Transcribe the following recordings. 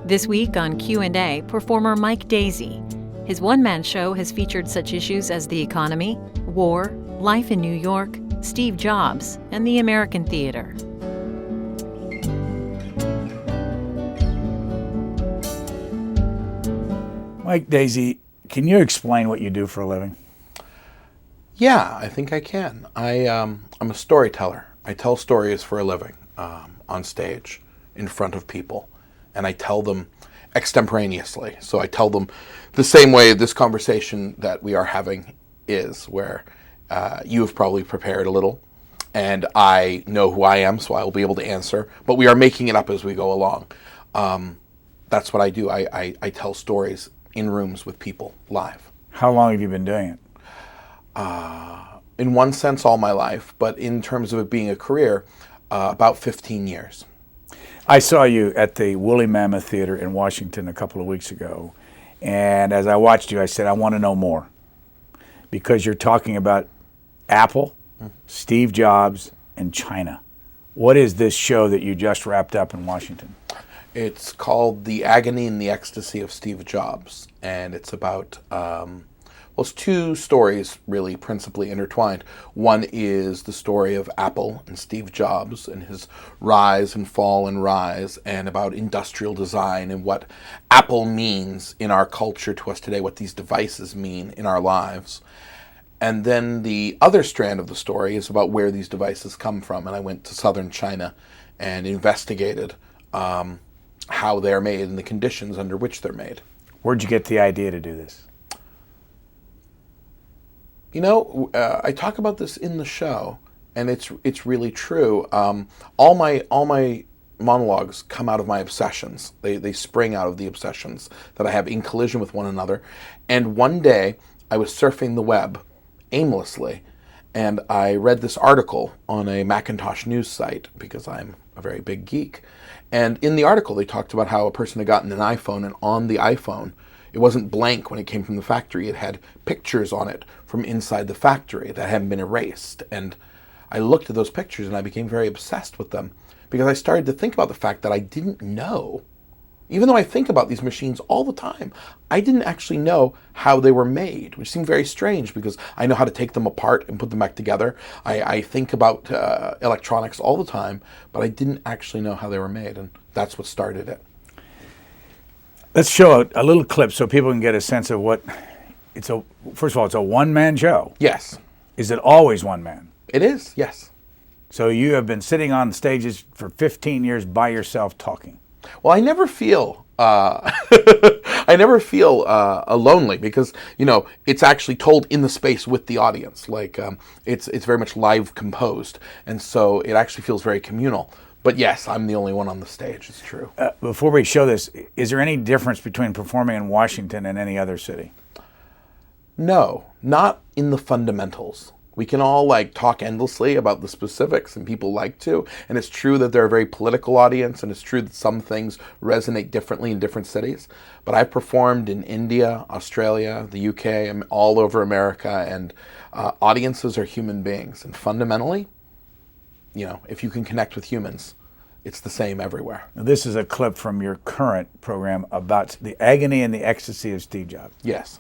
This week on Q&A, performer Mike Daisey. His one-man show has featured such issues as the economy, war, life in New York, Steve Jobs, and the American theater. Mike Daisey, can you explain what you do for a living? Yeah, I think I can. I'm a storyteller. I tell stories for a living on stage in front of people, and I tell them extemporaneously. So I tell them the same way this conversation that we are having is, where you have probably prepared a little, and I know who I am, so I will be able to answer, but we are making it up as we go along. That's what I do. I tell stories in rooms with people live. How long have you been doing it? In one sense, all my life, but in terms of it being a career, about 15 years. I saw you at the Woolly Mammoth Theater in Washington a couple of weeks ago, and as I watched you, I said, I want to know more, because you're talking about Apple, Steve Jobs, and China. What is this show that you just wrapped up in Washington? It's called The Agony and the Ecstasy of Steve Jobs, and it's about it's two stories really principally intertwined. One is the story of Apple and Steve Jobs and his rise and fall and rise, and about industrial design and what Apple means in our culture to us today, what these devices mean in our lives. And then the other strand of the story is about where these devices come from, and I went to southern China and investigated how they're made and the conditions under which they're made. Where'd you get the idea to do this? You know, I talk about this in the show, and it's really true. All my monologues come out of my obsessions. They spring out of the obsessions that I have in collision with one another. And one day, I was surfing the web aimlessly, and I read this article on a Macintosh news site, because I'm a very big geek. And in the article, they talked about how a person had gotten an iPhone, and on the iPhone, it wasn't blank when it came from the factory. It had pictures on it from inside the factory that hadn't been erased. And I looked at those pictures and I became very obsessed with them, because I started to think about the fact that I didn't know, even though I think about these machines all the time, I didn't actually know how they were made, which seemed very strange, because I know how to take them apart and put them back together. I think about electronics all the time, but I didn't actually know how they were made, and that's what started it. Let's show a little clip so people can get a sense of what it's a. First of all, it's a one-man show. Yes. Is it always one man? It is, yes. So you have been sitting on stages for 15 years by yourself talking. Well, I never feel lonely, because it's actually told in the space with the audience. Like it's very much live composed, and so it actually feels very communal. But yes, I'm the only one on the stage. It's true. Before we show this, is there any difference between performing in Washington and any other city? No, not in the fundamentals. We can all talk endlessly about the specifics, and people like to. And it's true that they're a very political audience, and it's true that some things resonate differently in different cities. But I've performed in India, Australia, the UK, and all over America, and audiences are human beings. And fundamentally, if you can connect with humans, it's the same everywhere. Now, this is a clip from your current program about the agony and the ecstasy of Steve Jobs. Yes.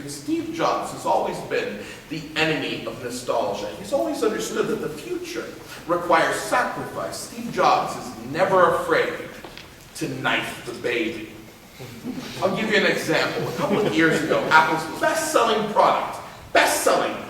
Steve Jobs has always been the enemy of nostalgia. He's always understood that the future requires sacrifice. Steve Jobs is never afraid to knife the baby. I'll give you an example. A couple of years ago, Apple's best-selling product,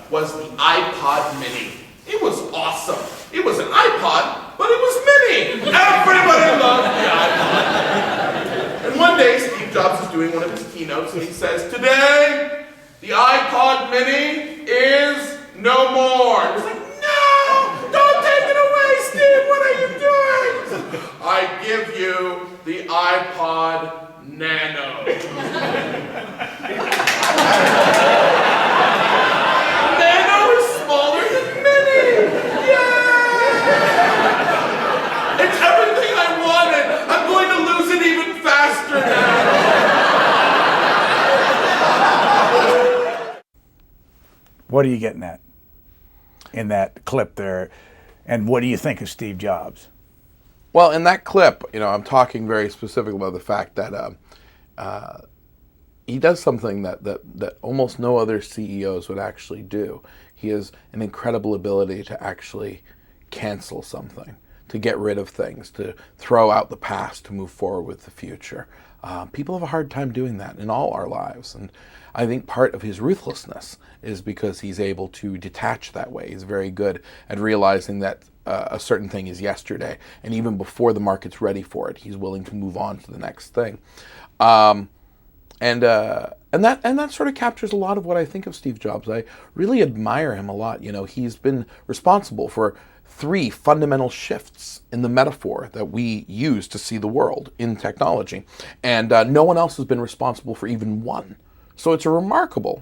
was the iPod Mini. It was awesome. It was an iPod, but it was mini. Everybody loved the iPod. And one day, Steve Jobs is doing one of his keynotes, and he says, "Today, the iPod Mini is no more." It was like, "No! Don't take it away, Steve! What are you doing?" "I give you the iPod Nano." Nano is smaller than Mini! It's everything I wanted. I'm going to lose it even faster now. What are you getting at in that clip there? And what do you think of Steve Jobs? Well, in that clip, I'm talking very specifically about the fact that he does something that almost no other CEOs would actually do. He has an incredible ability to actually cancel something, to get rid of things, to throw out the past, to move forward with the future. People have a hard time doing that in all our lives. And I think part of his ruthlessness is because he's able to detach that way. He's very good at realizing that a certain thing is yesterday, and even before the market's ready for it, he's willing to move on to the next thing. And that sort of captures a lot of what I think of Steve Jobs. I really admire him a lot. He's been responsible for 3 fundamental shifts in the metaphor that we use to see the world in technology, and no one else has been responsible for even one. So it's a remarkable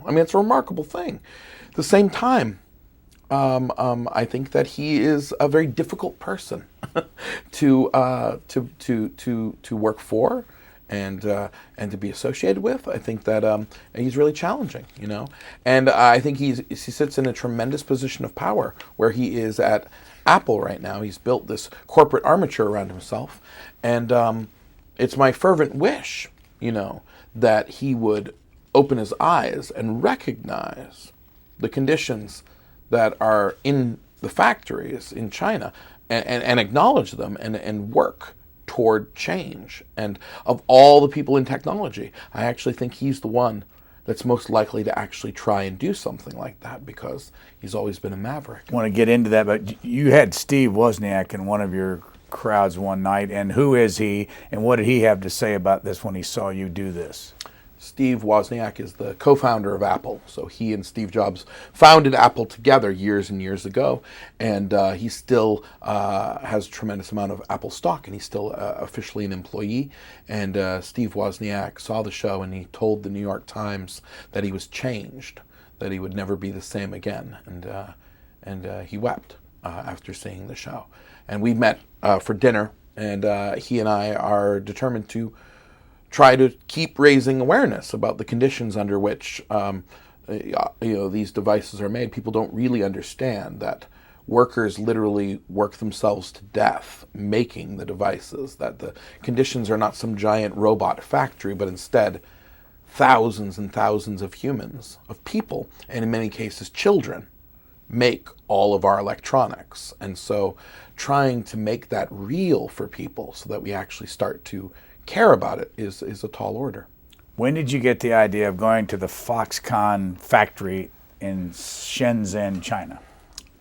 thing. At the same time, I think that he is a very difficult person to work for and to be associated with. I think that he's really challenging, and I think he sits in a tremendous position of power where he is at Apple right now. He's built this corporate armature around himself, and it's my fervent wish, that he would open his eyes and recognize the conditions that are in the factories in China and acknowledge them and work toward change. And of all the people in technology, I actually think he's the one that's most likely to actually try and do something like that, because he's always been a maverick. I want to get into that, but you had Steve Wozniak in one of your crowds one night, and who is he, and what did he have to say about this when he saw you do this? Steve Wozniak is the co-founder of Apple. So he and Steve Jobs founded Apple together years and years ago, and he still has a tremendous amount of Apple stock, and he's still officially an employee. And Steve Wozniak saw the show, and he told the New York Times that he was changed, that he would never be the same again, and he wept after seeing the show. And we met for dinner, and he and I are determined to try to keep raising awareness about the conditions under which these devices are made. People don't really understand that workers literally work themselves to death making the devices, that the conditions are not some giant robot factory, but instead thousands and thousands of humans, of people, and in many cases children, make all of our electronics. And so trying to make that real for people so that we actually start to care about it is a tall order. When did you get the idea of going to the Foxconn factory in Shenzhen, China?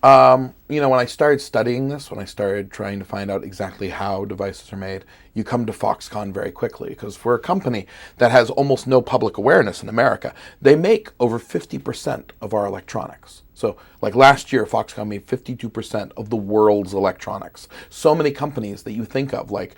When I started studying this, when I started trying to find out exactly how devices are made, you come to Foxconn very quickly, because for a company that has almost no public awareness in America, they make over 50% of our electronics. So like last year, Foxconn made 52% of the world's electronics. So many companies that you think of, like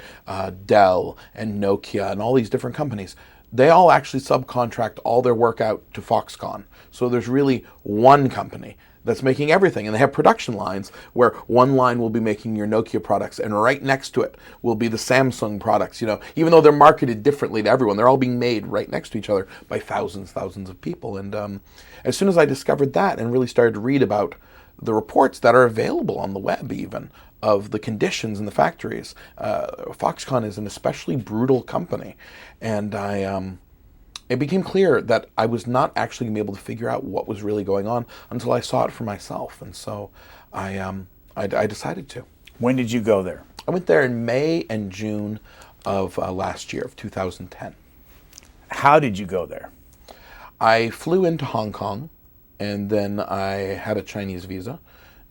Dell and Nokia and all these different companies, they all actually subcontract all their work out to Foxconn. So there's really one company that's making everything, and they have production lines where one line will be making your Nokia products, and right next to it will be the Samsung products. Even though they're marketed differently to everyone, they're all being made right next to each other by thousands of people. And as soon as I discovered that and really started to read about the reports that are available on the web, even of the conditions in the factories, Foxconn is an especially brutal company, and it became clear that I was not actually going to be able to figure out what was really going on until I saw it for myself. And so I decided to. When did you go there? I went there in May and June of last year, of 2010. How did you go there? I flew into Hong Kong, and then I had a Chinese visa,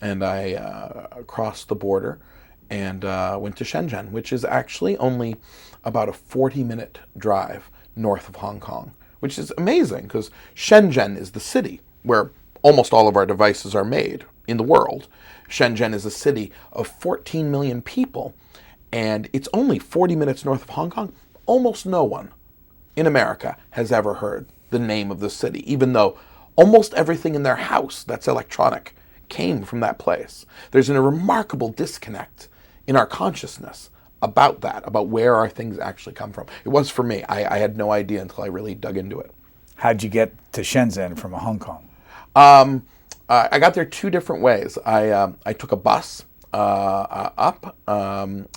and I crossed the border and went to Shenzhen, which is actually only about a 40-minute drive north of Hong Kong, which is amazing because Shenzhen is the city where almost all of our devices are made in the world. Shenzhen is a city of 14 million people, and it's only 40 minutes north of Hong Kong. Almost no one in America has ever heard the name of the city, even though almost everything in their house that's electronic came from that place. There's a remarkable disconnect in our consciousness about that, about where our things actually come from. It was for me. I had no idea until I really dug into it. How'd you get to Shenzhen from Hong Kong? I got there 2 different ways. I took a bus up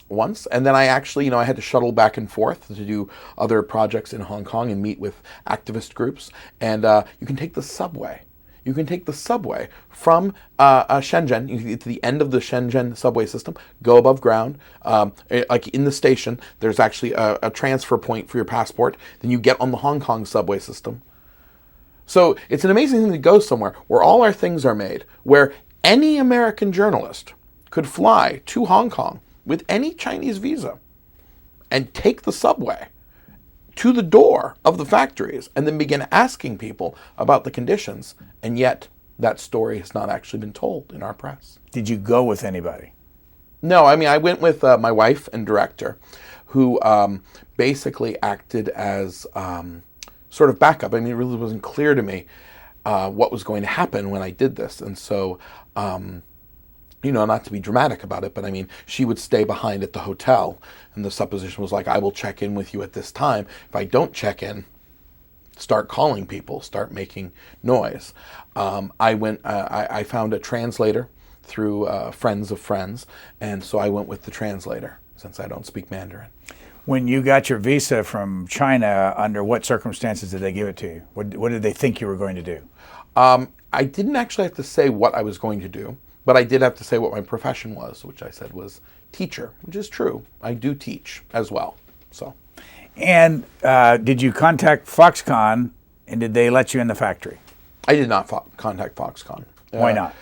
once, and then I actually, I had to shuttle back and forth to do other projects in Hong Kong and meet with activist groups. And you can take the subway. You can take the subway from Shenzhen. You can get to the end of the Shenzhen subway system, go above ground. Like in the station, there's actually a transfer point for your passport. Then you get on the Hong Kong subway system. So it's an amazing thing to go somewhere where all our things are made, where any American journalist could fly to Hong Kong with any Chinese visa and take the subway to the door of the factories and then begin asking people about the conditions. And yet that story has not actually been told in our press. Did you go with anybody? No, I mean, I went with my wife and director, who basically acted as sort of backup. I mean, it really wasn't clear to me what was going to happen when I did this. And so, not to be dramatic about it, but I mean, she would stay behind at the hotel, and the supposition was like, I will check in with you at this time. If I don't check in, start calling people, start making noise. I found a translator through friends of friends, and so I went with the translator since I don't speak Mandarin. When you got your visa from China, under what circumstances did they give it to you? What did they think you were going to do? I didn't actually have to say what I was going to do, but I did have to say what my profession was, which I said was teacher, which is true. I do teach as well. So. And did you contact Foxconn, and did they let you in the factory? I did not contact Foxconn. Why not?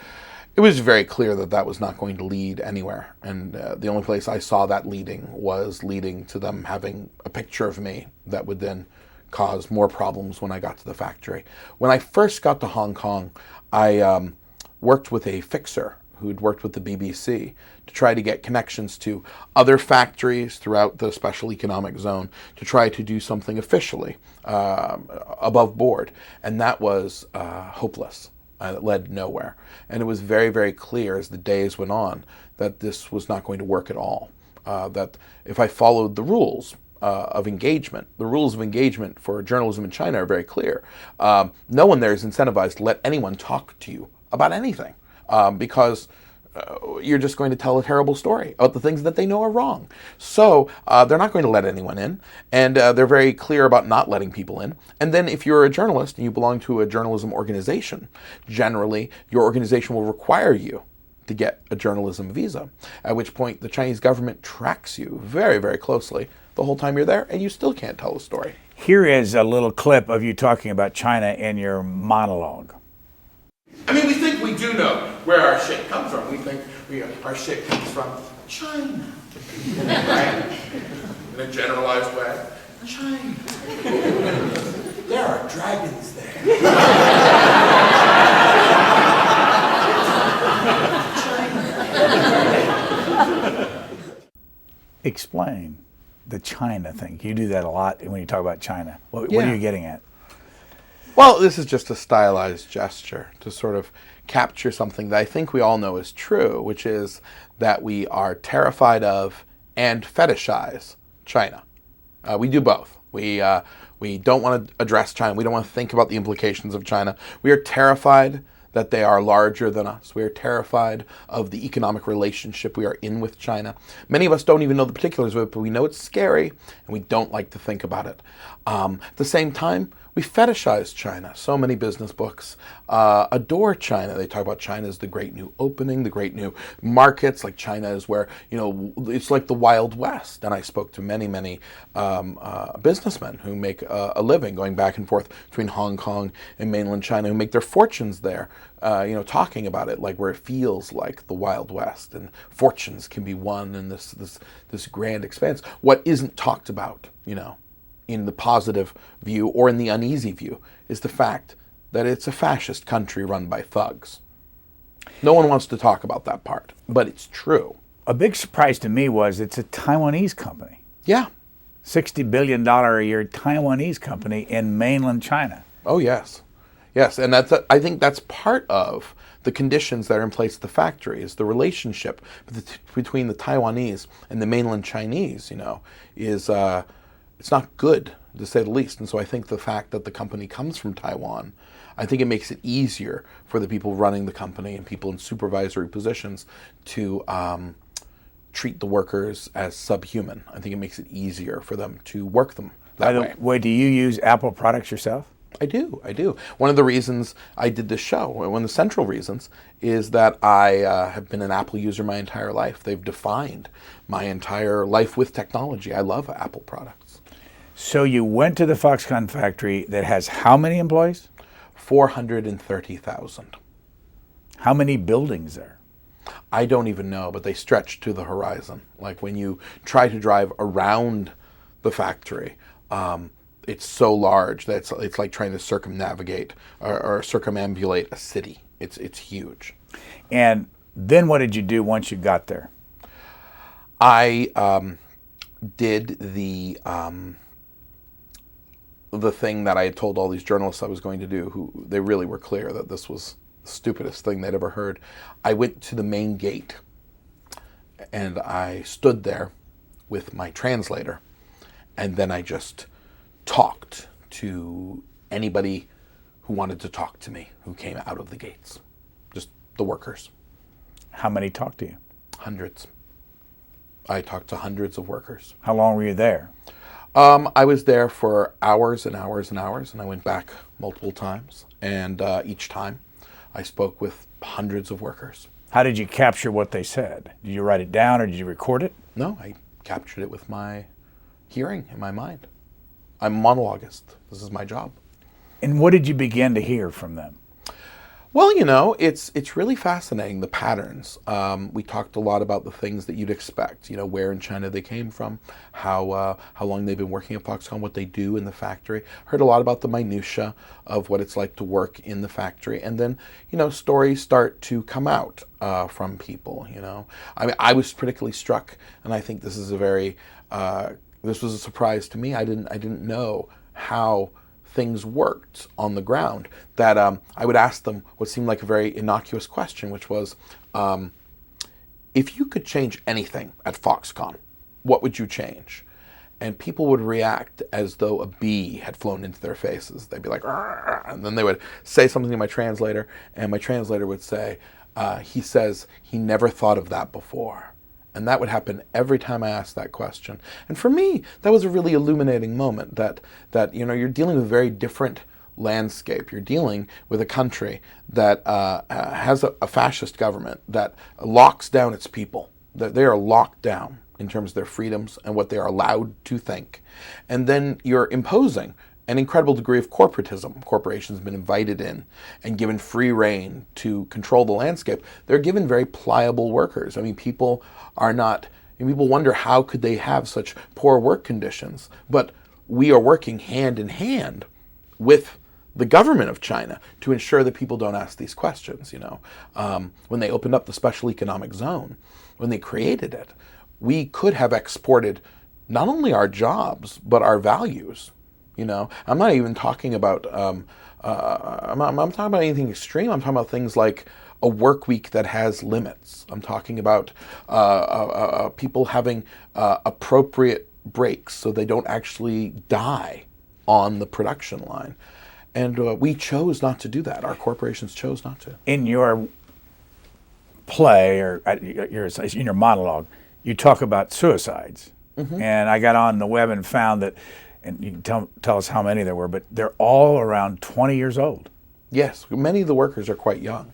It was very clear that that was not going to lead anywhere. And the only place I saw that leading to them having a picture of me that would then cause more problems when I got to the factory. When I first got to Hong Kong, I worked with a fixer who'd worked with the BBC to try to get connections to other factories throughout the special economic zone to try to do something officially above board. And that was hopeless. It led nowhere. And it was very, very clear as the days went on that this was not going to work at all. That if I followed the rules of engagement, the rules of engagement for journalism in China are very clear. No one there is incentivized to let anyone talk to you about anything because you're just going to tell a terrible story about the things that they know are wrong. So they're not going to let anyone in, and they're very clear about not letting people in. And then if you're a journalist and you belong to a journalism organization, generally your organization will require you to get a journalism visa, at which point the Chinese government tracks you very, very closely the whole time you're there, and you still can't tell a story. Here is a little clip of you talking about China in your monologue. I mean, we think we do know where our shit comes from. We think our shit comes from China, right? In a generalized way. China. There are dragons there. Explain the China thing. You do that a lot when you talk about China. What are you getting at? Well, this is just a stylized gesture to sort of capture something that I think we all know is true, which is that we are terrified of and fetishize China. We do both. We don't want to address China. We don't want to think about the implications of China. We are terrified that they are larger than us. We are terrified of the economic relationship we are in with China. Many of us don't even know the particulars of it, but we know it's scary, and we don't like to think about it. At the same time, we fetishize China. So many business books adore China. They talk about China as the great new opening, the great new markets, like China is where, it's like the Wild West. And I spoke to many, many businessmen who make a living going back and forth between Hong Kong and mainland China, who make their fortunes there, talking about it like where it feels like the Wild West and fortunes can be won in this grand expanse. What isn't talked about, in the positive view or in the uneasy view, is the fact that it's a fascist country run by thugs. No one wants to talk about that part, but it's true. A big surprise to me was it's a Taiwanese company. Yeah. $60 billion a year Taiwanese company in mainland China. Oh, yes. Yes, and I think that's part of the conditions that are in place at the factory, is the relationship between the Taiwanese and the mainland Chinese, is... it's not good, to say the least. And so I think the fact that the company comes from Taiwan I think it makes it easier for the people running the company and people in supervisory positions to treat the workers as subhuman. I think it makes it easier for them to work them that way. By the way, do you use Apple products yourself? I do. One of the reasons I did this show, one of the central reasons, is that I have been an Apple user my entire life. They've defined my entire life with technology. I love Apple products. So you went to the Foxconn factory that has how many employees? 430,000. How many buildings there? I don't even know, but they stretch to the horizon. Like when you try to drive around the factory, it's so large that it's like trying to circumnavigate or circumambulate a city. It's huge. And then what did you do once you got there? I did the thing that I had told all these journalists I was going to do, who they really were clear that this was the stupidest thing they'd ever heard. I went to the main gate and I stood there with my translator, and then I just talked to anybody who wanted to talk to me, who came out of the gates. Just the workers. How many talked to you? Hundreds. I talked to hundreds of workers. How long were you there? I was there for hours and hours and hours, and I went back multiple times. And each time I spoke with hundreds of workers. How did you capture what they said? Did you write it down or did you record it? No, I captured it with my hearing in my mind. I'm a monologist. This is my job. And what did you begin to hear from them? Well, you know, it's really fascinating, the patterns. We talked a lot about the things that you'd expect, you know, where in China they came from, how long they've been working at Foxconn, what they do in the factory. Heard a lot about the minutia of what it's like to work in the factory. And then, you know, stories start to come out from people, you know. I mean, I was particularly struck, and I think this is this was a surprise to me. I didn't know how things worked on the ground, that I would ask them what seemed like a very innocuous question, which was, if you could change anything at Foxconn, what would you change? And people would react as though a bee had flown into their faces. They'd be like, "Arr!" And then they would say something to my translator, and my translator would say, he says he never thought of that before. And that would happen every time I asked that question. And for me, that was a really illuminating moment, that you know, you're dealing with a very different landscape. You're dealing with a country that has a fascist government that locks down its people, that they are locked down in terms of their freedoms and what they are allowed to think. And then you're imposing an incredible degree of corporatism. Corporations have been invited in and given free rein to control the landscape. They're given very pliable workers. I mean, people wonder how could they have such poor work conditions, but we are working hand in hand with the government of China to ensure that people don't ask these questions. You know, when they opened up the special economic zone, when they created it, we could have exported not only our jobs but our values. You know, I'm not even talking about I'm talking about anything extreme. I'm talking about things like a work week that has limits. I'm talking about people having appropriate breaks so they don't actually die on the production line. And we chose not to do that. Our corporations chose not to. In your play, or in your monologue, you talk about suicides. Mm-hmm. And I got on the web and found that, and you can tell us how many there were, but they're all around 20 years old. Yes, many of the workers are quite young.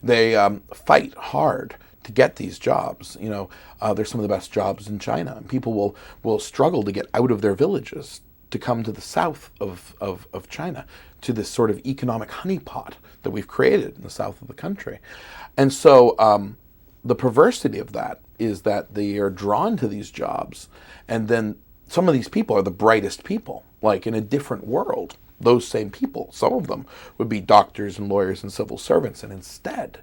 They fight hard to get these jobs. You know, they're some of the best jobs in China. And people will struggle to get out of their villages to come to the south of China, to this sort of economic honeypot that we've created in the south of the country. And so the perversity of that is that they are drawn to these jobs, and then some of these people are the brightest people, like in a different world. Those same people, some of them would be doctors and lawyers and civil servants, and instead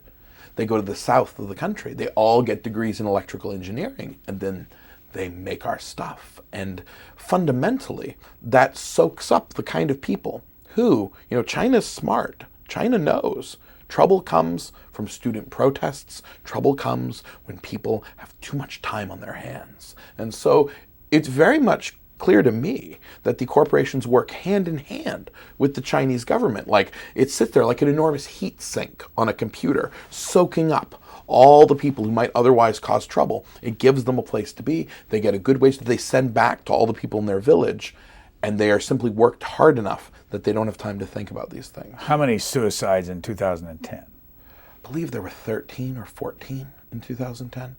they go to the south of the country. They all get degrees in electrical engineering, and then they make our stuff. And fundamentally, that soaks up the kind of people who, you know, China's smart. China knows trouble comes from student protests. Trouble comes when people have too much time on their hands. And so it's very much clear to me that the corporations work hand in hand with the Chinese government. Like, it sits there like an enormous heat sink on a computer, soaking up all the people who might otherwise cause trouble. It gives them a place to be. They get a good wage that they send back to all the people in their village, and they are simply worked hard enough that they don't have time to think about these things. How many suicides in 2010? I believe there were 13 or 14 in 2010.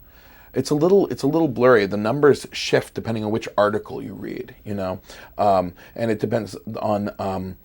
It's a little blurry. The numbers shift depending on which article you read, and it depends on.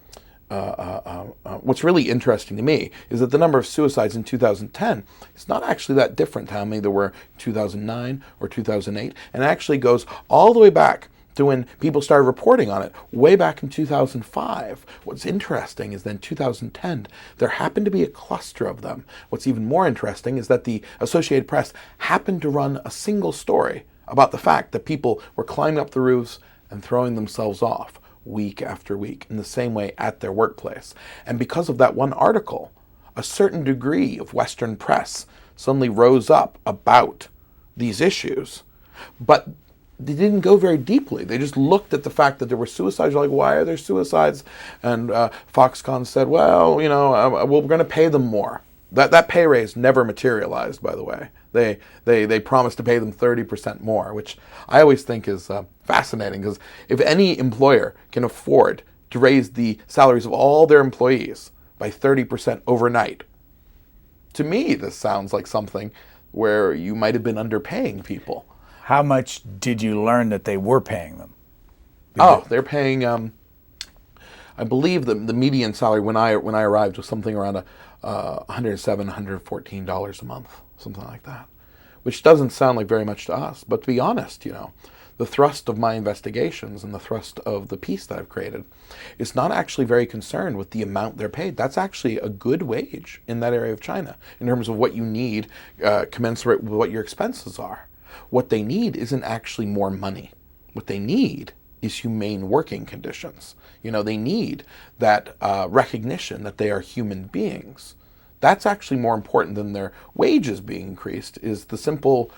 What's really interesting to me is that the number of suicides in 2010 is not actually that different to how many there were in 2009 or 2008, and it actually goes all the way back to when people started reporting on it, way back in 2005. What's interesting is that in 2010, there happened to be a cluster of them. What's even more interesting is that the Associated Press happened to run a single story about the fact that people were climbing up the roofs and throwing themselves off week after week in the same way at their workplace. And because of that one article, a certain degree of Western press suddenly rose up about these issues. But they didn't go very deeply. They just looked at the fact that there were suicides. Like, why are there suicides? And Foxconn said, well, we're going to pay them more. That pay raise never materialized, by the way. They promised to pay them 30% more, which I always think is fascinating, because if any employer can afford to raise the salaries of all their employees by 30% overnight, to me this sounds like something where you might have been underpaying people. How much did you learn that they were paying them? They're paying. I believe the median salary when I arrived was something around $107, $114 a month, something like that, which doesn't sound like very much to us. But to be honest, the thrust of my investigations and the thrust of the piece that I've created is not actually very concerned with the amount they're paid. That's actually a good wage in that area of China in terms of what you need, commensurate with what your expenses are. What they need isn't actually more money. What they need is humane working conditions. They need that recognition that they are human beings. That's actually more important than their wages being increased, is the simple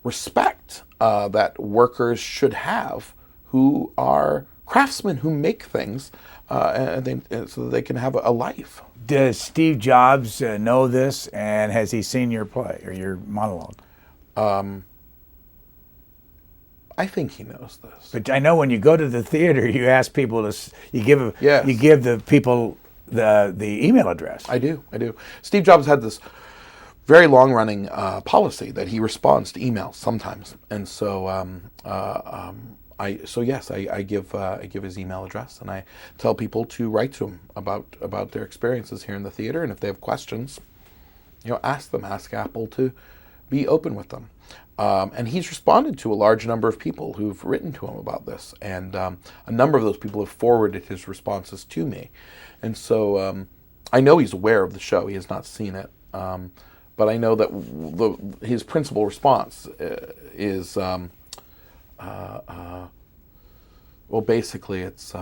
respect that workers should have who are craftsmen who make things so that they can have a life. Does Steve Jobs know this, and has he seen your play or your monologue? I think he knows this. But I know when you go to the theater, you ask people to, you give the people the email address. I do. Steve Jobs had this very long-running policy that he responds to emails sometimes, and so I give his email address, and I tell people to write to him about their experiences here in the theater, and if they have questions, ask Apple to be open with them. And he's responded to a large number of people who've written to him about this, and a number of those people have forwarded his responses to me. And so I know he's aware of the show. He has not seen it, but I know that his principal response is, basically it's,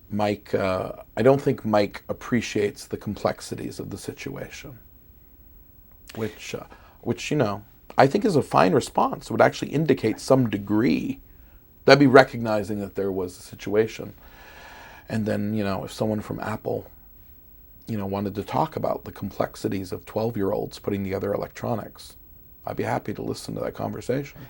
Mike, I don't think Mike appreciates the complexities of the situation, which I think is a fine response. It would actually indicate some degree. That'd be recognizing that there was a situation. And then, if someone from Apple, wanted to talk about the complexities of 12-year-olds putting together electronics, I'd be happy to listen to that conversation.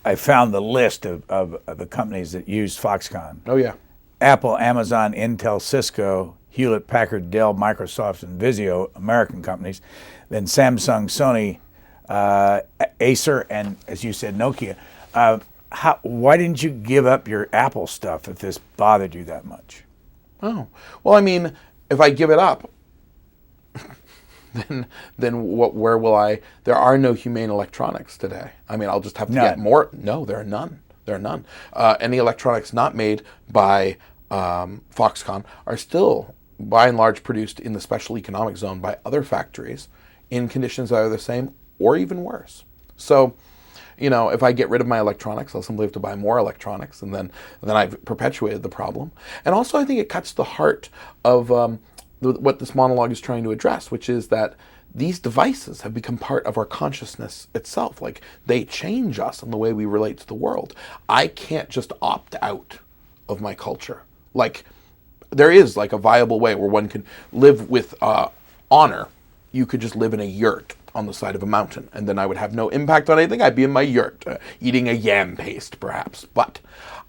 I found the list of the companies that use Foxconn. Oh, yeah. Apple, Amazon, Intel, Cisco, Hewlett Packard, Dell, Microsoft, and Vizio, American companies. Then Samsung, Sony, Acer, and, as you said, Nokia. Why didn't you give up your Apple stuff if this bothered you that much? Oh, well, I mean, if I give it up, then where will I? There are no humane electronics today. I mean, I'll just have to get more. No, there are none. There are none. Any electronics not made by Foxconn are still, by and large, produced in the special economic zone by other factories in conditions that are the same or even worse. So, if I get rid of my electronics, I'll simply have to buy more electronics, and then I've perpetuated the problem. And also, I think it cuts the heart of what this monologue is trying to address, which is that these devices have become part of our consciousness itself. Like, they change us in the way we relate to the world. I can't just opt out of my culture. Like, there is like a viable way where one can live with honor. You could just live in a yurt on the side of a mountain, and then I would have no impact on anything. I'd be in my yurt, eating a yam paste, perhaps. But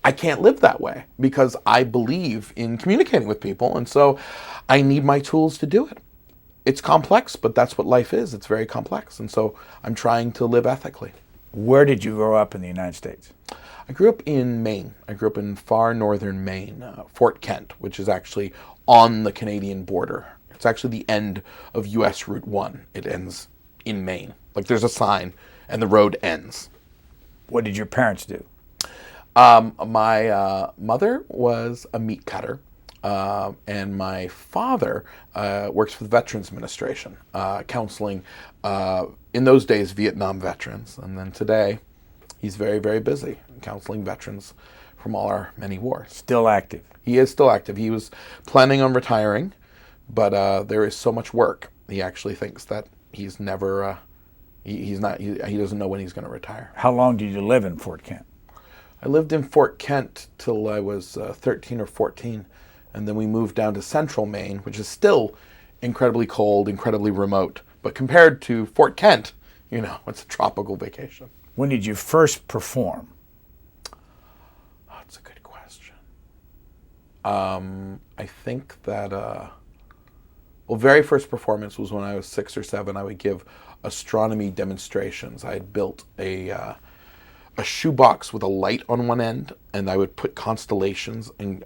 I can't live that way because I believe in communicating with people, and so I need my tools to do it. It's complex, but that's what life is. It's very complex, and so I'm trying to live ethically. Where did you grow up in the United States? I grew up in Maine. I grew up in far northern Maine, Fort Kent, which is actually on the Canadian border. It's actually the end of U.S. Route 1. It ends in Maine. Like, there's a sign, and the road ends. What did your parents do? My mother was a meat cutter, and my father works for the Veterans Administration, counseling, in those days, Vietnam veterans. And then today, he's very, very busy counseling veterans from all our many wars. Still active? He is still active. He was planning on retiring, but there is so much work. He actually thinks that he's never, he doesn't know when he's going to retire. How long did you live in Fort Kent? I lived in Fort Kent till I was 13 or 14, and then we moved down to central Maine, which is still incredibly cold, incredibly remote. But compared to Fort Kent, you know, it's a tropical vacation. When did you first perform? Oh, that's a good question. I think that, very first performance was when I was 6 or 7. I would give astronomy demonstrations. I had built a shoebox with a light on one end, and I would put constellations and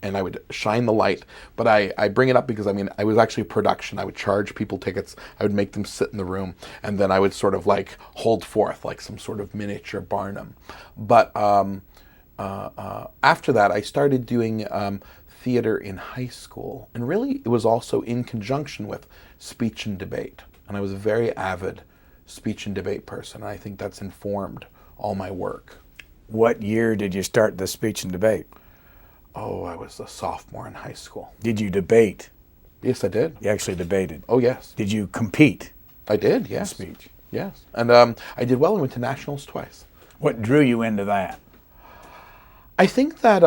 I would shine the light. But I bring it up because, I mean, I was actually a production. I would charge people tickets. I would make them sit in the room, and then I would sort of like hold forth like some sort of miniature Barnum. But after that, I started doing theater in high school, and really it was also in conjunction with speech and debate. And I was a very avid speech and debate person. And I think that's informed all my work. What year did you start the speech and debate? Oh, I was a sophomore in high school. Did you debate? Yes, I did. You actually debated? Oh, yes. Did you compete? I did, yes. In speech? Yes. And I did well. I went to nationals twice. What drew you into that? I think that's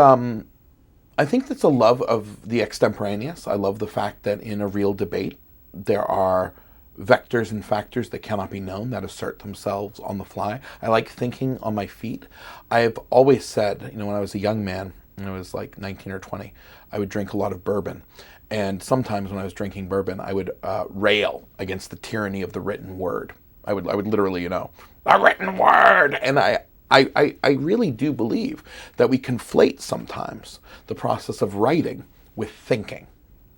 a love of the extemporaneous. I love the fact that in a real debate, there are vectors and factors that cannot be known that assert themselves on the fly. I like thinking on my feet. I've always said, when I was a young man, when I was like 19 or 20, I would drink a lot of bourbon. And sometimes when I was drinking bourbon, I would rail against the tyranny of the written word. I would literally, the written word. And I really do believe that we conflate sometimes the process of writing with thinking.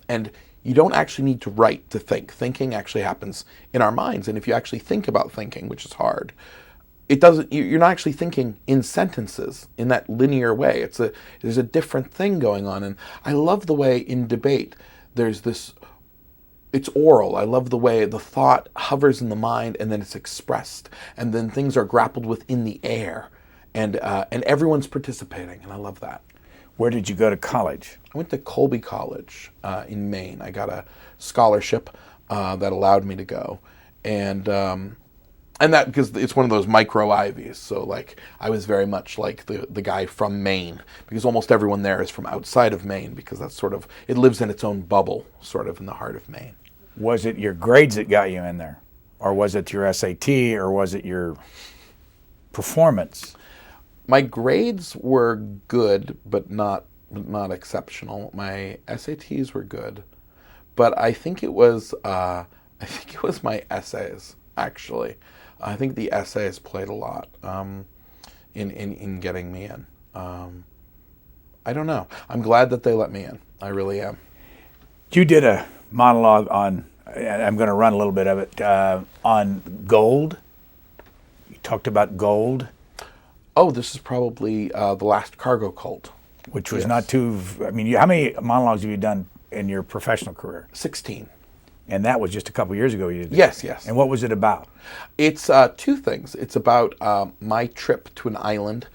And you don't actually need to write to think. Thinking actually happens in our minds. And if you actually think about thinking, which is hard, you're not actually thinking in sentences in that linear way. There's a different thing going on. And I love the way in debate it's oral. I love the way the thought hovers in the mind and then it's expressed. And then things are grappled with in the air. And everyone's participating. And I love that. Where did you go to college? I went to Colby College in Maine. I got a scholarship that allowed me to go, and that because it's one of those micro Ivies. So like I was very much like the guy from Maine, because almost everyone there is from outside of Maine, because that's sort of, it lives in its own bubble, sort of in the heart of Maine. Was it your grades that got you in there, or was it your SAT, or was it your performance? My grades were good, but not exceptional. My SATs were good, but I think it was my essays, actually. I think the essays played a lot in getting me in. I don't know. I'm glad that they let me in. I really am. You did a monologue on, I'm going to run a little bit of it, on gold. You talked about gold. Oh, this is probably The Last Cargo Cult. Which was not too, how many monologues have you done in your professional career? 16. And that was just a couple years ago you did that. Yes. And what was it about? It's two things. It's about my trip to an island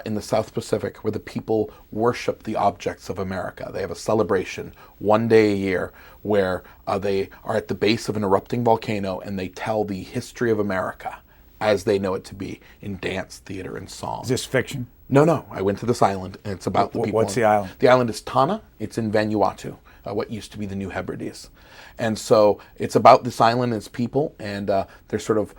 in the South Pacific where the people worship the objects of America. They have a celebration one day a year where they are at the base of an erupting volcano and they tell the history of America as they know it to be in dance, theater, and song. Is this fiction? No. I went to this island, and it's about the people. What's the island? The island is Tana. It's in Vanuatu, what used to be the New Hebrides. And so it's about this island and its people, and they're sort of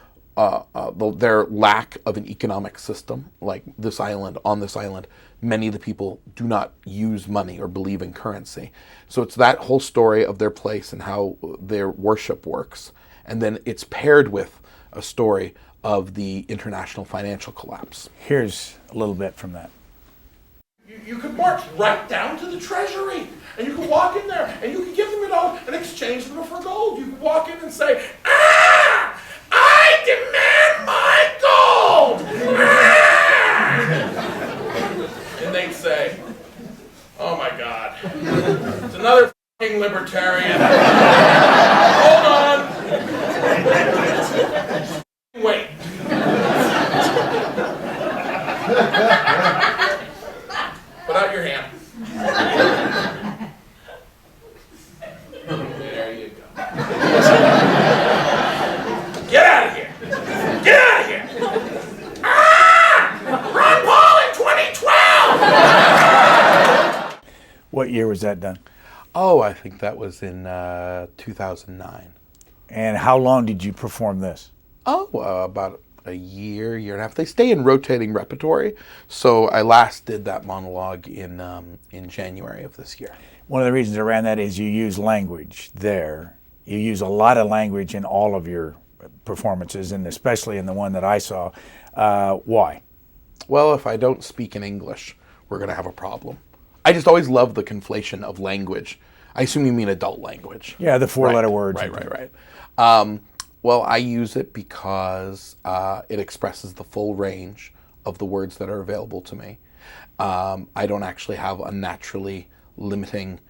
their lack of an economic system, like this island, on this island, many of the people do not use money or believe in currency. So it's that whole story of their place and how their worship works. And then it's paired with a story of the international financial collapse. Here's a little bit from that. You could march right down to the treasury, and you could walk in there, and you could give them it all and exchange them for gold. You could walk in and say, "Ah! I demand my gold!" Ah! And they'd say, "Oh my God, it's another f***ing libertarian. Hold on. Wait." Put out your hand. There you go. Get out of here! Get out of here! Ah! Ron Paul in 2012! What year was that done? Oh, I think that was in 2009. And how long did you perform this? Oh, about a year and a half. They stay in rotating repertory, so I last did that monologue in January of this year. One of the reasons I ran that is you use language there. You use a lot of language in all of your performances, and especially in the one that I saw. Why? Well, if I don't speak in English, we're going to have a problem. I just always love the conflation of language. I assume you mean adult language. Yeah, the four-letter words. Right. Well, I use it because it expresses the full range of the words that are available to me. I don't actually have unnaturally limiting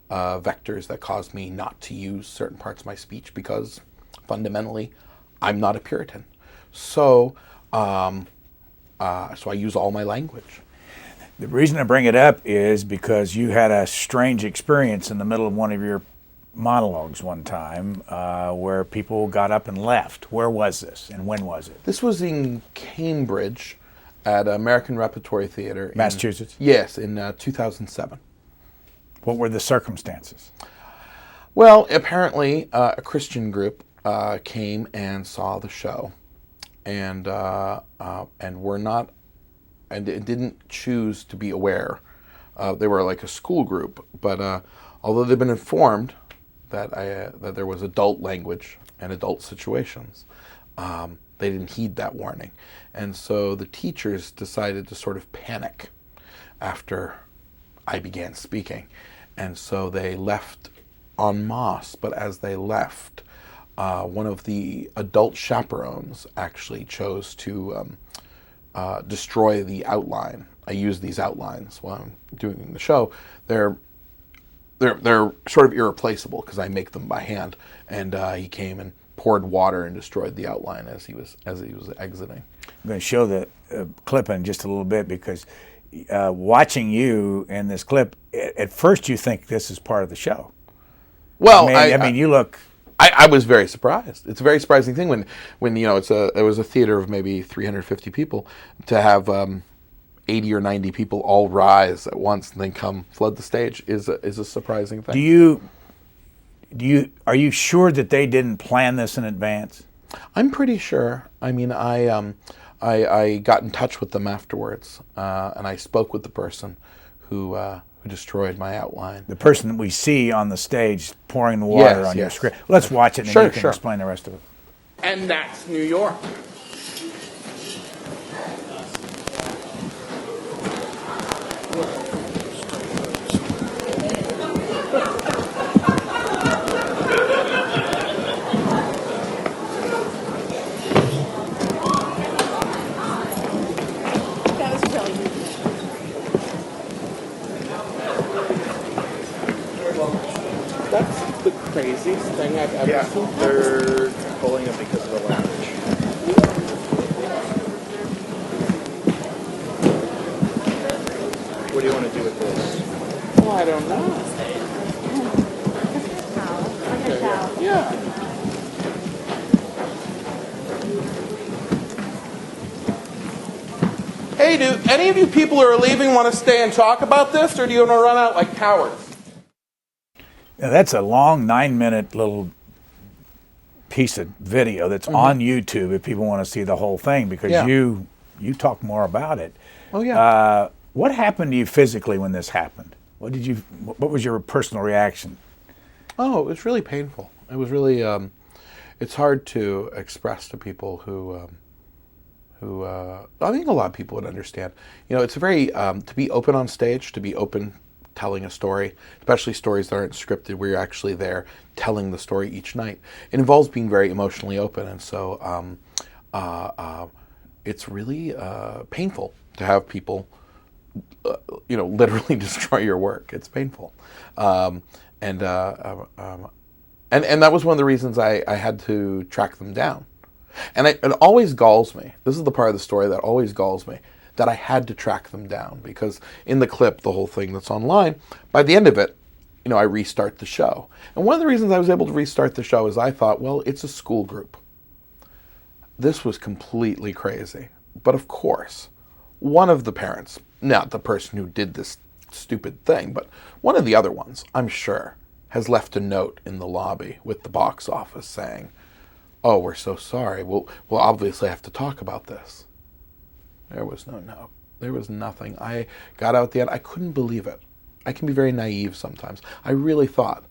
vectors that cause me not to use certain parts of my speech because fundamentally I'm not a Puritan. So I use all my language. The reason I bring it up is because you had a strange experience in the middle of one of your monologues one time where people got up and left. Where was this and when was it? This was in Cambridge at American Repertory Theater. Massachusetts? Yes, in 2007. What were the circumstances? Well, apparently a Christian group came and saw the show and were not, and didn't choose to be aware. They were like a school group, but although they've been informed that there was adult language and adult situations, they didn't heed that warning. And so the teachers decided to sort of panic after I began speaking. And so they left en masse, but as they left, one of the adult chaperones actually chose to destroy the outline. I use these outlines while I'm doing the show. They're sort of irreplaceable because I make them by hand. And he came and poured water and destroyed the outline as he was exiting. I'm going to show the clip in just a little bit because watching you in this clip, at first you think this is part of the show. Well, I mean, you look. I was very surprised. It's a very surprising thing when you know it was a theater of maybe 350 people to have 80 or 90 people all rise at once and then come flood the stage is a surprising thing. Are you sure that they didn't plan this in advance? I'm pretty sure. I mean, I got in touch with them afterwards, and I spoke with the person who destroyed my outline. The person that we see on the stage pouring the water on your script. Let's watch it and then you can explain the rest of it. And that's New York. That's the craziest thing I've ever seen. They're pulling it because of the lounge. don't know. Yeah. Hey, do any of you people who are leaving want to stay and talk about this, or do you want to run out like cowards? Now, that's a long 9-minute little piece of video that's on YouTube if people want to see the whole thing, because you talk more about it. Oh yeah. What happened to you physically when this happened? What was your personal reaction? Oh, it was really painful. It was really. It's hard to express to people who I think a lot of people would understand. It's a very to be open on stage, to be open telling a story, especially stories that aren't scripted, where you're actually there telling the story each night. It involves being very emotionally open, and so it's really painful to have people, literally destroy your work. It's painful, and that was one of the reasons I had to track them down. And it always galls me. This is the part of the story that always galls me, that I had to track them down, because in the clip, the whole thing that's online, by the end of it, I restart the show. And one of the reasons I was able to restart the show is I thought, well, it's a school group. This was completely crazy. But of course, one of the parents, not the person who did this stupid thing, but one of the other ones, I'm sure, has left a note in the lobby with the box office saying, "Oh, we're so sorry. We'll obviously have to talk about this." There was no note. There was nothing. I got out at the end. I couldn't believe it. I can be very naive sometimes. I really thought,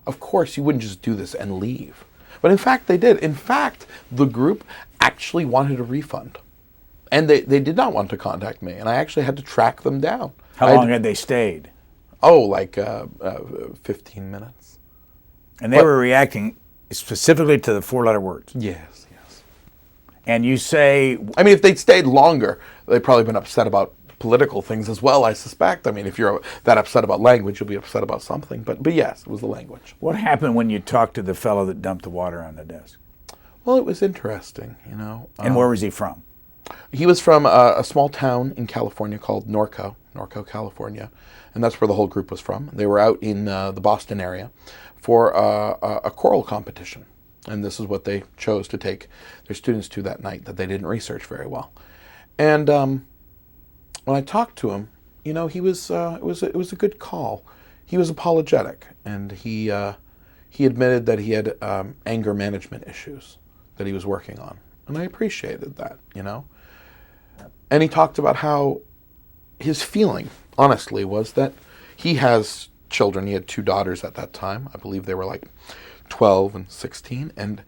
of course, you wouldn't just do this and leave. But in fact, they did. In fact, the group actually wanted a refund. And they did not want to contact me. And I actually had to track them down. How long had they stayed? Oh, like 15 minutes. And they were reacting specifically to the 4-letter words. Yes. And you say... I mean, if they'd stayed longer, they'd probably been upset about political things as well, I suspect. I mean, if you're that upset about language, you'll be upset about something. But yes, it was the language. What happened when you talked to the fellow that dumped the water on the desk? Well, it was interesting, And where was he from? He was from a small town in California called Norco, California. And that's where the whole group was from. They were out in the Boston area for a choral competition. And this is what they chose to take their students to that night that they didn't research very well. And when I talked to him, he was it was a good call. He was apologetic, and he admitted that he had anger management issues that he was working on, and I appreciated that. And he talked about how his feeling, honestly, was that he has children. He had 2 daughters at that time. I believe they were like 12 and 16, and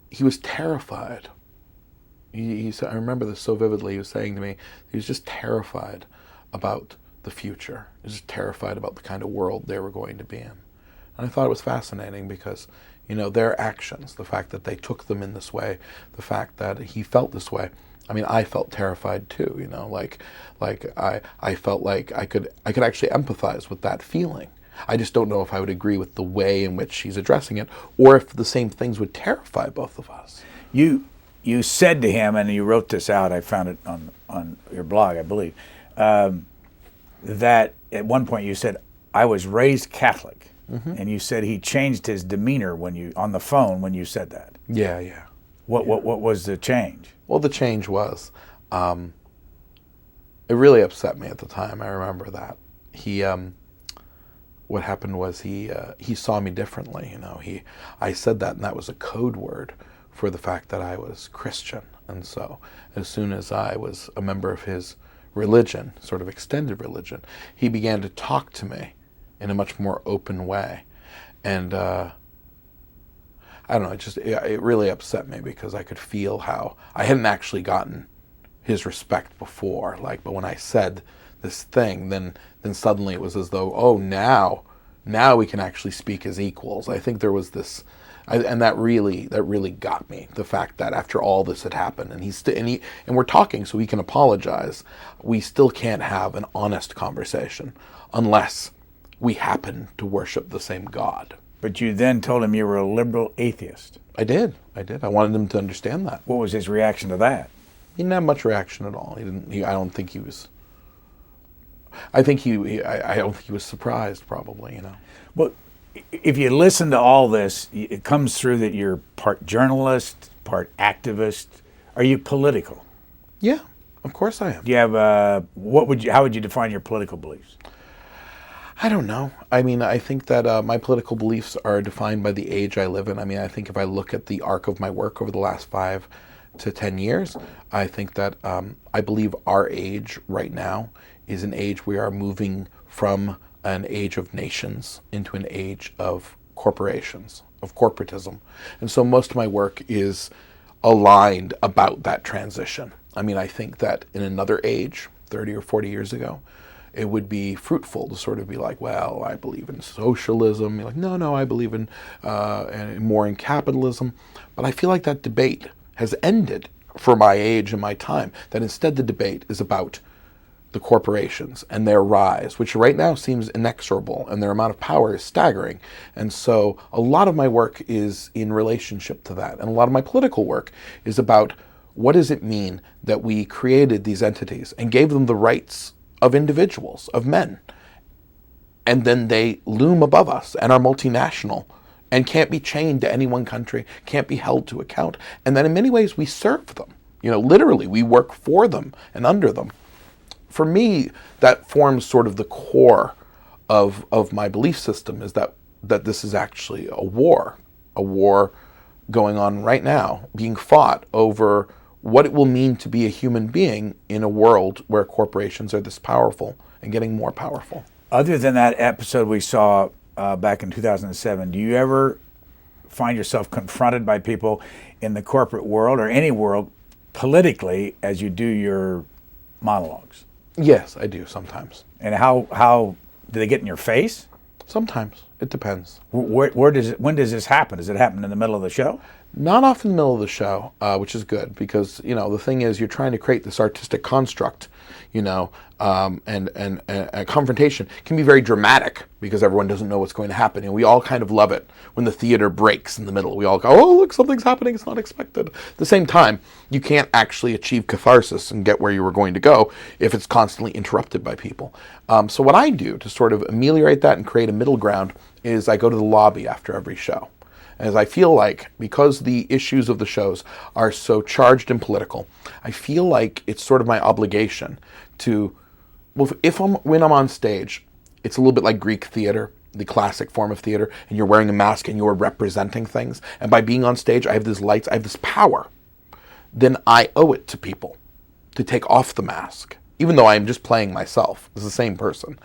he was terrified. He said, I remember this so vividly. He was saying to me, he was just terrified about the future. He was just terrified about the kind of world they were going to be in. And I thought it was fascinating because, their actions, the fact that they took them in this way, the fact that he felt this way. I mean, I felt terrified too, I felt like I could actually empathize with that feeling. I just don't know if I would agree with the way in which he's addressing it, or if the same things would terrify both of us. You said to him, and you wrote this out, I found it on your blog, I believe, that at one point you said, "I was raised Catholic." Mm-hmm. And you said he changed his demeanor on the phone when you said that. Yeah. What was the change? Well, the change was, it really upset me at the time. I remember that. What happened was he saw me differently. I said that, and that was a code word for the fact that I was Christian. And so as soon as I was a member of his religion, sort of extended religion, he began to talk to me in a much more open way. And I don't know, it really upset me because I could feel how I hadn't actually gotten his respect before. But when I said this thing, then suddenly it was as though, oh, now we can actually speak as equals. I think there was this, and that really got me. The fact that after all this had happened, and we're talking, so he can apologize. We still can't have an honest conversation unless we happen to worship the same God. But you then told him you were a liberal atheist. I did. I wanted him to understand that. What was his reaction to that? He didn't have much reaction at all. I don't think he was. I think I don't think he was surprised, probably, you know. Well, if you listen to all this, it comes through that you're part journalist, part activist. Are you political? Yeah, of course I am. Do you have how would you define your political beliefs? I don't know. I mean, I think that my political beliefs are defined by the age I live in. I mean, I think if I look at the arc of my work over the last 5 to 10 years, I think that I believe our age right now is an age we are moving from an age of nations into an age of corporations, of corporatism. And so most of my work is aligned about that transition. I mean, I think that in another age, 30 or 40 years ago, it would be fruitful to sort of be like, well, I believe in socialism. You're like, no, I believe in more in capitalism. But I feel like that debate has ended for my age and my time, that instead the debate is about the corporations and their rise, which right now seems inexorable, and their amount of power is staggering. And so a lot of my work is in relationship to that. And a lot of my political work is about what does it mean that we created these entities and gave them the rights of individuals, of men, and then they loom above us and are multinational and can't be chained to any one country, can't be held to account. And then in many ways we serve them. You know, literally we work for them and under them. For me, that forms sort of the core of my belief system, is that this is actually a war going on right now, being fought over what it will mean to be a human being in a world where corporations are this powerful and getting more powerful. Other than that episode we saw back in 2007, do you ever find yourself confronted by people in the corporate world or any world politically as you do your monologues? Yes, I do sometimes. And how do they get in your face? Sometimes. It depends. When does this happen? Does it happen in the middle of the show? Not often in the middle of the show, which is good, because, you know, the thing is, you're trying to create this artistic construct, you know, and a confrontation can be very dramatic because everyone doesn't know what's going to happen. And we all kind of love it when the theater breaks in the middle. We all go, oh, look, something's happening. It's not expected. At the same time, you can't actually achieve catharsis and get where you were going to go if it's constantly interrupted by people. So what I do to sort of ameliorate that and create a middle ground is I go to the lobby after every show. As I feel like, because the issues of the shows are so charged and political, I feel like it's sort of my obligation to, well, when I'm on stage, it's a little bit like Greek theater, the classic form of theater, and you're wearing a mask and you're representing things. And by being on stage, I have these lights, I have this power. Then I owe it to people to take off the mask, even though I'm just playing myself as the same person,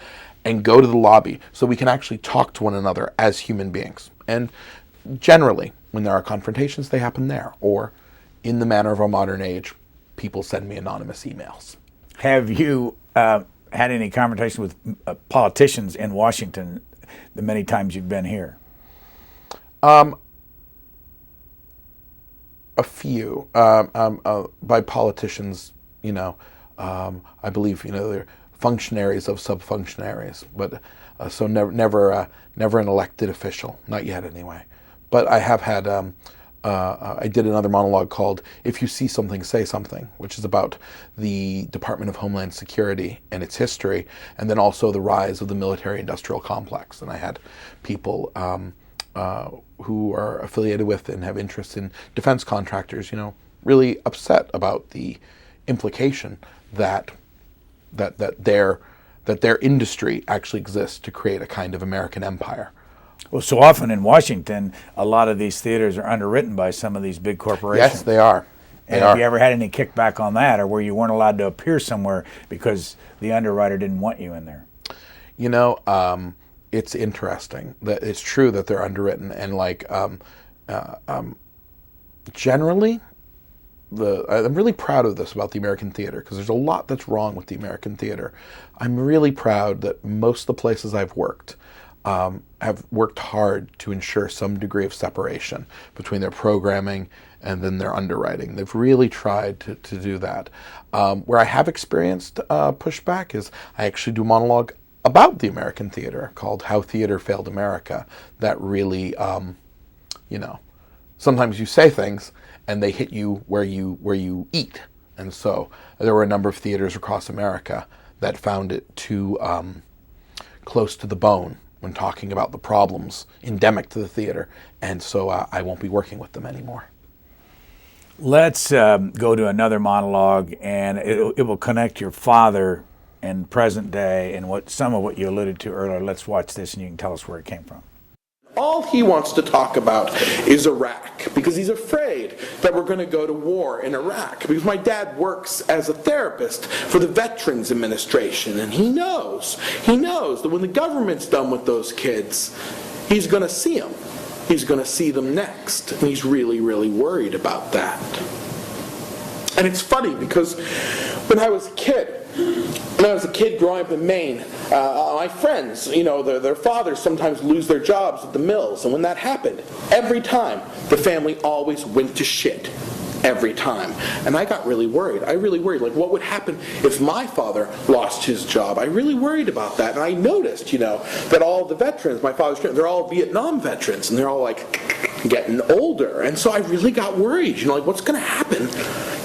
and go to the lobby so we can actually talk to one another as human beings. And generally, when there are confrontations, they happen there, or in the manner of our modern age, people send me anonymous emails. Have you had any conversation with politicians in Washington the many times you've been here? A few. By politicians, you know, I believe, you know, they're functionaries of sub-functionaries, but so never an elected official, not yet anyway. But I have had, I did another monologue called If You See Something, Say Something, which is about the Department of Homeland Security and its history, and then also the rise of the military-industrial complex. And I had people who are affiliated with and have interest in defense contractors, you know, really upset about the implication that their industry actually exists to create a kind of American empire. Well, so often in Washington, a lot of these theaters are underwritten by some of these big corporations. Yes, they are. Have you ever had any kickback on that, or where you weren't allowed to appear somewhere because the underwriter didn't want you in there? You know, it's interesting that it's true that they're underwritten, and like generally, I'm really proud of this about the American theater, because there's a lot that's wrong with the American theater. I'm really proud that most of the places I've worked have worked hard to ensure some degree of separation between their programming and then their underwriting. They've really tried to do that. Where I have experienced pushback is I actually do a monologue about the American theater called How Theater Failed America, that really, you know, sometimes you say things and they hit you where you eat. And so there were a number of theaters across America that found it too close to the bone when talking about the problems endemic to the theater, and so I won't be working with them anymore. Let's go to another monologue, and it will connect your father and present day and some of what you alluded to earlier. Let's watch this, and you can tell us where it came from. All he wants to talk about is Iraq, because he's afraid that we're going to go to war in Iraq. Because my dad works as a therapist for the Veterans Administration, and he knows that when the government's done with those kids, he's going to see them. He's going to see them next, and he's really, really worried about that. And it's funny, because when I was a kid growing up in Maine, my friends, their fathers sometimes lose their jobs at the mills, and when that happened, every time, the family always went to shit. Every time. And I got really worried. Like, what would happen if my father lost his job? I really worried about that. And I noticed, that all the veterans, my father's friends, they're all Vietnam veterans, and they're all, getting older. And so I really got worried, what's going to happen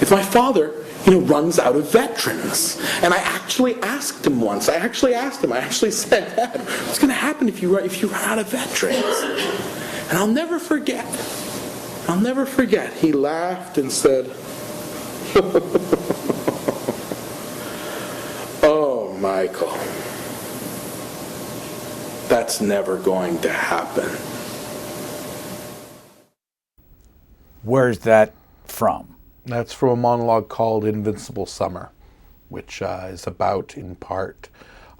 if my father runs out of veterans? And I actually asked him once. I actually said, Dad, what's going to happen if you run out of veterans? And I'll never forget. He laughed and said, "Oh, Michael, that's never going to happen." Where's that from? That's from a monologue called Invincible Summer, which is about, in part,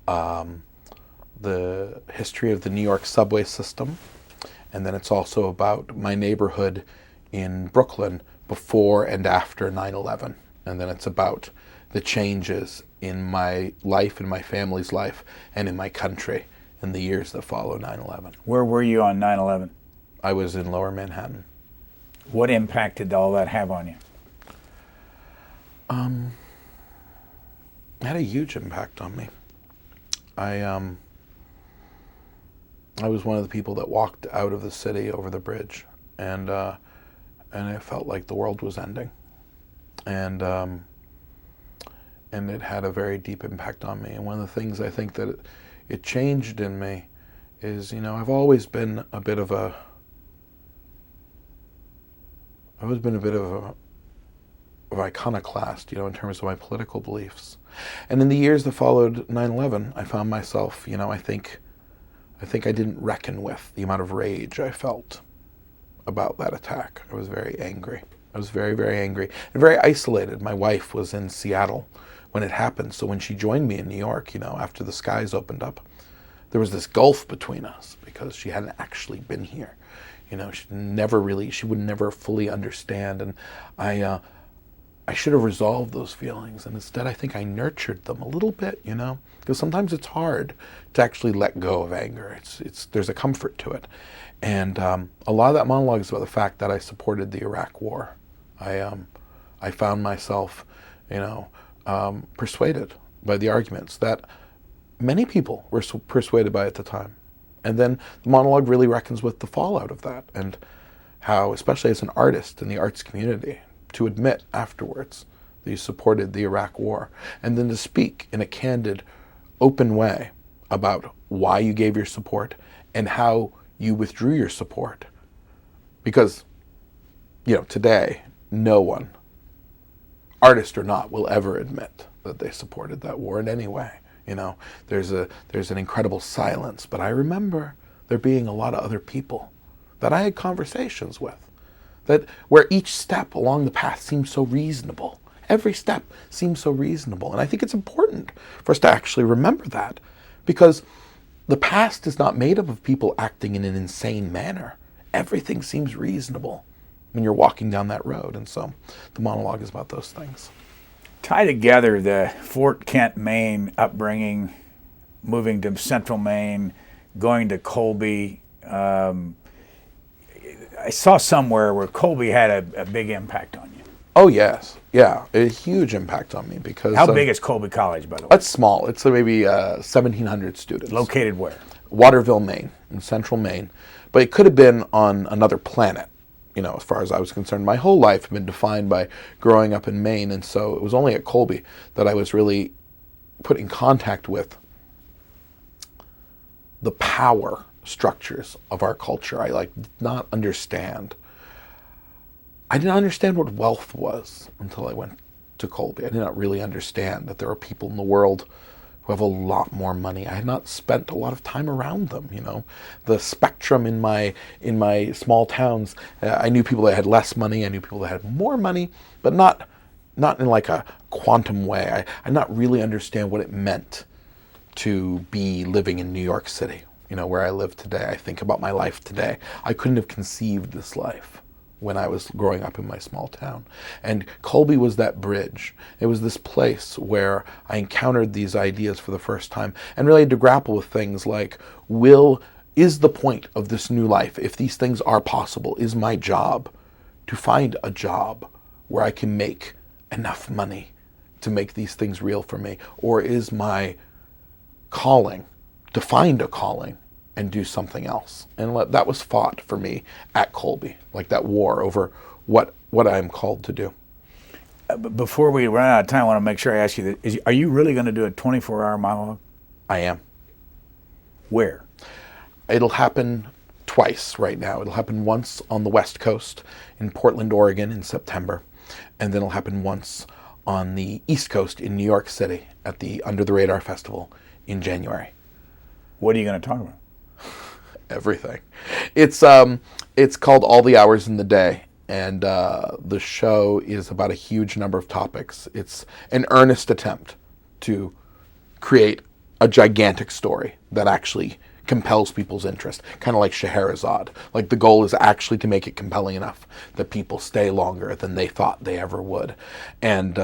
the history of the New York subway system. And then it's also about my neighborhood in Brooklyn before and after 9/11. And then it's about the changes in my life, in my family's life, and in my country in the years that follow 9/11. Where were you on 9/11? I was in Lower Manhattan. What impact did all that have on you? It had a huge impact on me. I was one of the people that walked out of the city over the bridge, and it felt like the world was ending, and it had a very deep impact on me. And one of the things I think that it changed in me is, I've always been a bit of an iconoclast, in terms of my political beliefs. And in the years that followed 9/11, I found myself, I think I didn't reckon with the amount of rage I felt about that attack. I was very angry. I was very, very angry and very isolated. My wife was in Seattle when it happened, so when she joined me in New York, after the skies opened up, there was this gulf between us because she hadn't actually been here. She would never fully understand, and I should have resolved those feelings, and instead I think I nurtured them a little bit, because sometimes it's hard to actually let go of anger. There's a comfort to it, and a lot of that monologue is about the fact that I supported the Iraq War. I found myself, persuaded by the arguments that many people were persuaded by at the time, and then the monologue really reckons with the fallout of that, and how, especially as an artist in the arts community, to admit afterwards that you supported the Iraq War, and then to speak in a candid, open way about why you gave your support and how you withdrew your support. Because, today, no one, artist or not, will ever admit that they supported that war in any way. There's an incredible silence, but I remember there being a lot of other people that I had conversations with, that where each step along the path seemed so reasonable. Every step seems so reasonable. And I think it's important for us to actually remember that, because the past is not made up of people acting in an insane manner. Everything seems reasonable when you're walking down that road. And so the monologue is about those things. Tie together the Fort Kent, Maine upbringing, moving to Central Maine, going to Colby. I saw somewhere where Colby had a big impact on you. Oh, yes. Yeah, a huge impact on me because... How big is Colby College, by the way? It's small. It's maybe 1,700 students. Located where? Waterville, Maine, in central Maine. But it could have been on another planet, as far as I was concerned. My whole life had been defined by growing up in Maine, and so it was only at Colby that I was really put in contact with the power structures of our culture. I did not understand. I didn't understand what wealth was until I went to Colby. I did not really understand that there are people in the world who have a lot more money. I had not spent a lot of time around them. The spectrum in my small towns. I knew people that had less money. I knew people that had more money, but not in like a quantum way. I did not really understand what it meant to be living in New York City. Where I live today. I think about my life today. I couldn't have conceived this life when I was growing up in my small town. And Colby was that bridge. It was this place where I encountered these ideas for the first time and really had to grapple with things like, is the point of this new life, if these things are possible, is my job to find a job where I can make enough money to make these things real for me? Or is my calling to find a calling and do something else? And that was fought for me at Colby, like that war over what I'm called to do. Before we run out of time, I want to make sure I ask you, are you really going to do a 24-hour monologue? I am. Where? It'll happen twice right now. It'll happen once on the West Coast in Portland, Oregon in September, and then it'll happen once on the East Coast in New York City at the Under the Radar Festival in January. What are you going to talk about? Everything. It's called All the Hours in the Day, and the show is about a huge number of topics. It's an earnest attempt to create a gigantic story that actually compels people's interest, kind of like Scheherazade. Like the goal is actually to make it compelling enough that people stay longer than they thought they ever would. And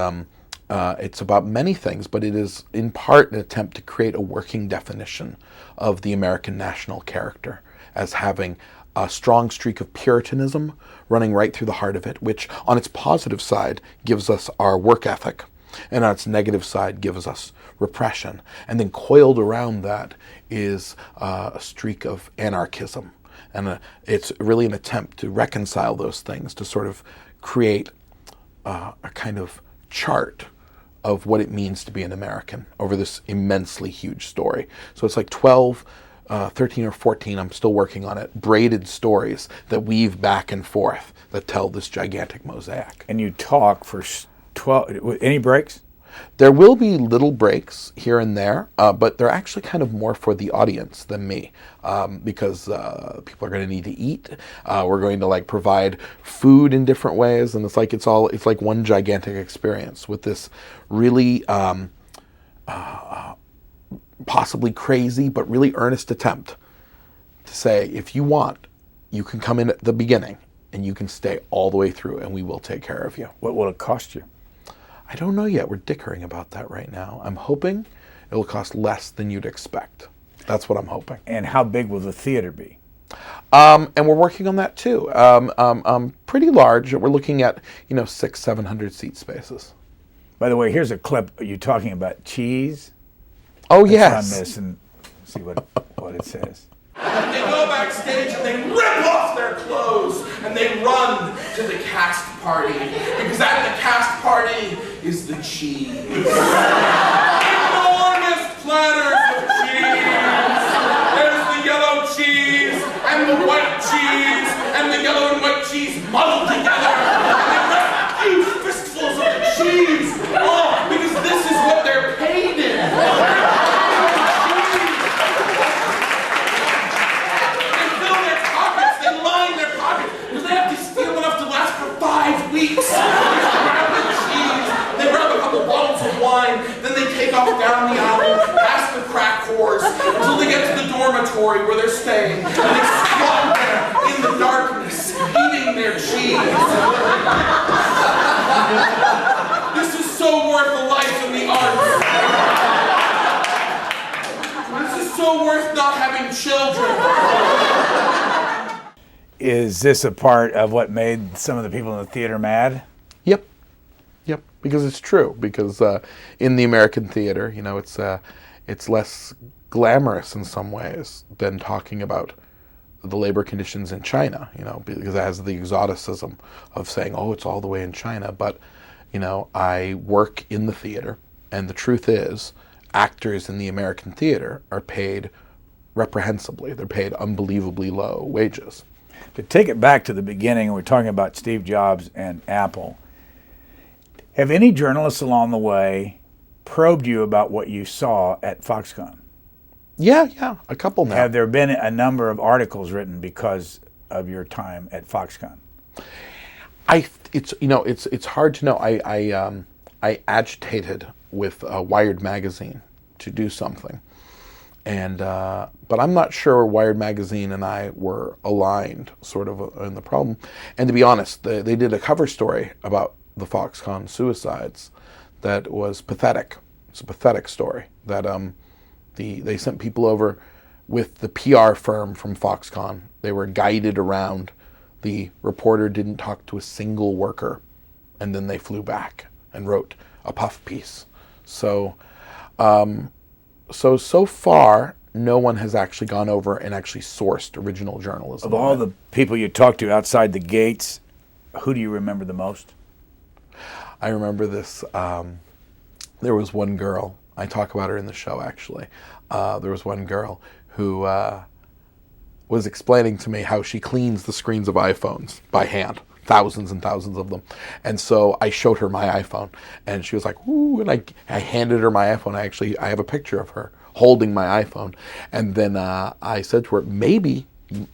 it's about many things, but it is in part an attempt to create a working definition of the American national character as having a strong streak of Puritanism running right through the heart of it, which on its positive side gives us our work ethic, and on its negative side gives us repression. And then coiled around that is a streak of anarchism. And it's really an attempt to reconcile those things, to sort of create a kind of chart of what it means to be an American over this immensely huge story. So it's like 12, 13 or 14, I'm still working on it, braided stories that weave back and forth that tell this gigantic mosaic. And you talk for 12, any breaks? There will be little breaks here and there, but they're actually kind of more for the audience than me, because people are going to need to eat. We're going to provide food in different ways, and it's like one gigantic experience with this really possibly crazy but really earnest attempt to say, if you want, you can come in at the beginning and you can stay all the way through, and we will take care of you. What will it cost you? I don't know yet. We're dickering about that right now. I'm hoping it'll cost less than you'd expect. That's what I'm hoping. And how big will the theater be? And we're working on that too. Pretty large. We're looking at 600-700 seat spaces. By the way, here's a clip. Are you talking about cheese? Oh, Let's yes. run this and see what it says. They go backstage and they rip off their clothes and they run to the cast party, because at the cast party is the cheese. Enormous platters of cheese. There's the yellow cheese and the white cheese and the yellow and white cheese muddled together. And they grab huge fistfuls of the cheese. Oh, because this is what they're paid in. Because they have to steal enough to last for 5 weeks. They grab the cheese, they grab a couple bottles of wine, then they take off down the aisle, past the crack whores, until they get to the dormitory where they're staying, and they squat there in the darkness, eating their cheese. This is so worth the life and the arts. This is so worth not having children. Is this a part of what made some of the people in the theater mad? Yep. Because it's true. Because in the American theater, it's less glamorous in some ways than talking about the labor conditions in China. Because it has the exoticism of saying, oh, it's all the way in China. But I work in the theater, and the truth is, actors in the American theater are paid reprehensibly. They're paid unbelievably low wages. To take it back to the beginning, we're talking about Steve Jobs and Apple. Have any journalists along the way probed you about what you saw at Foxconn? Yeah, a couple now. Have there been a number of articles written because of your time at Foxconn? It's hard to know. I agitated with Wired magazine to do something, and but I'm not sure Wired magazine and I were aligned sort of in the problem. And to be honest, they did a cover story about the Foxconn suicides that was pathetic. It's a pathetic story that they sent people over with the PR firm from Foxconn. They were guided around. The reporter didn't talk to a single worker, and then they flew back and wrote a puff piece. So far, no one has actually gone over and actually sourced original journalism. Of all the people you talked to outside the gates, who do you remember the most? I remember this. There was one girl. I talk about her in the show, actually. There was one girl who was explaining to me how she cleans the screens of iPhones by hand, thousands and thousands of them. And so I showed her my iPhone, and she was like, "Ooh!" And I handed her my iPhone. I have a picture of her holding my iPhone. And then I said to her, "Maybe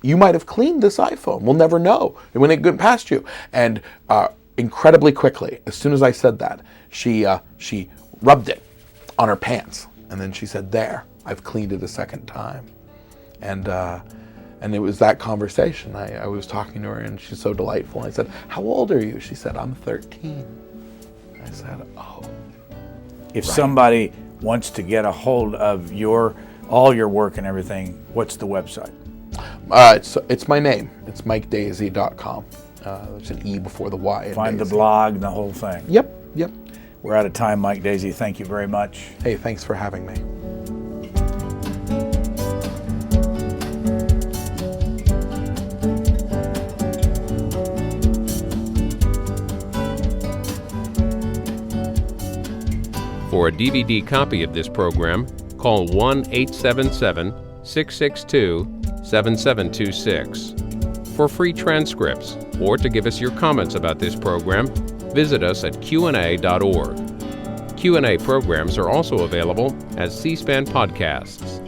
you might have cleaned this iPhone. We'll never know when it went past you." And incredibly quickly, as soon as I said that, she rubbed it on her pants, and then she said, "There, I've cleaned it a second time." And it was that conversation. I was talking to her, and she's so delightful. I said, "How old are you?" She said, "I'm 13. I said, "Oh." If somebody wants to get a hold of all your work and everything, what's the website? It's my name. It's MikeDaisey.com. There's an E before the Y. Find the blog and the whole thing. Yep. We're out of time, Mike Daisey. Thank you very much. Hey, thanks for having me. For a DVD copy of this program, call 1-877-662-7726. For free transcripts or to give us your comments about this program, visit us at qna.org. Q&A programs are also available as C-SPAN podcasts.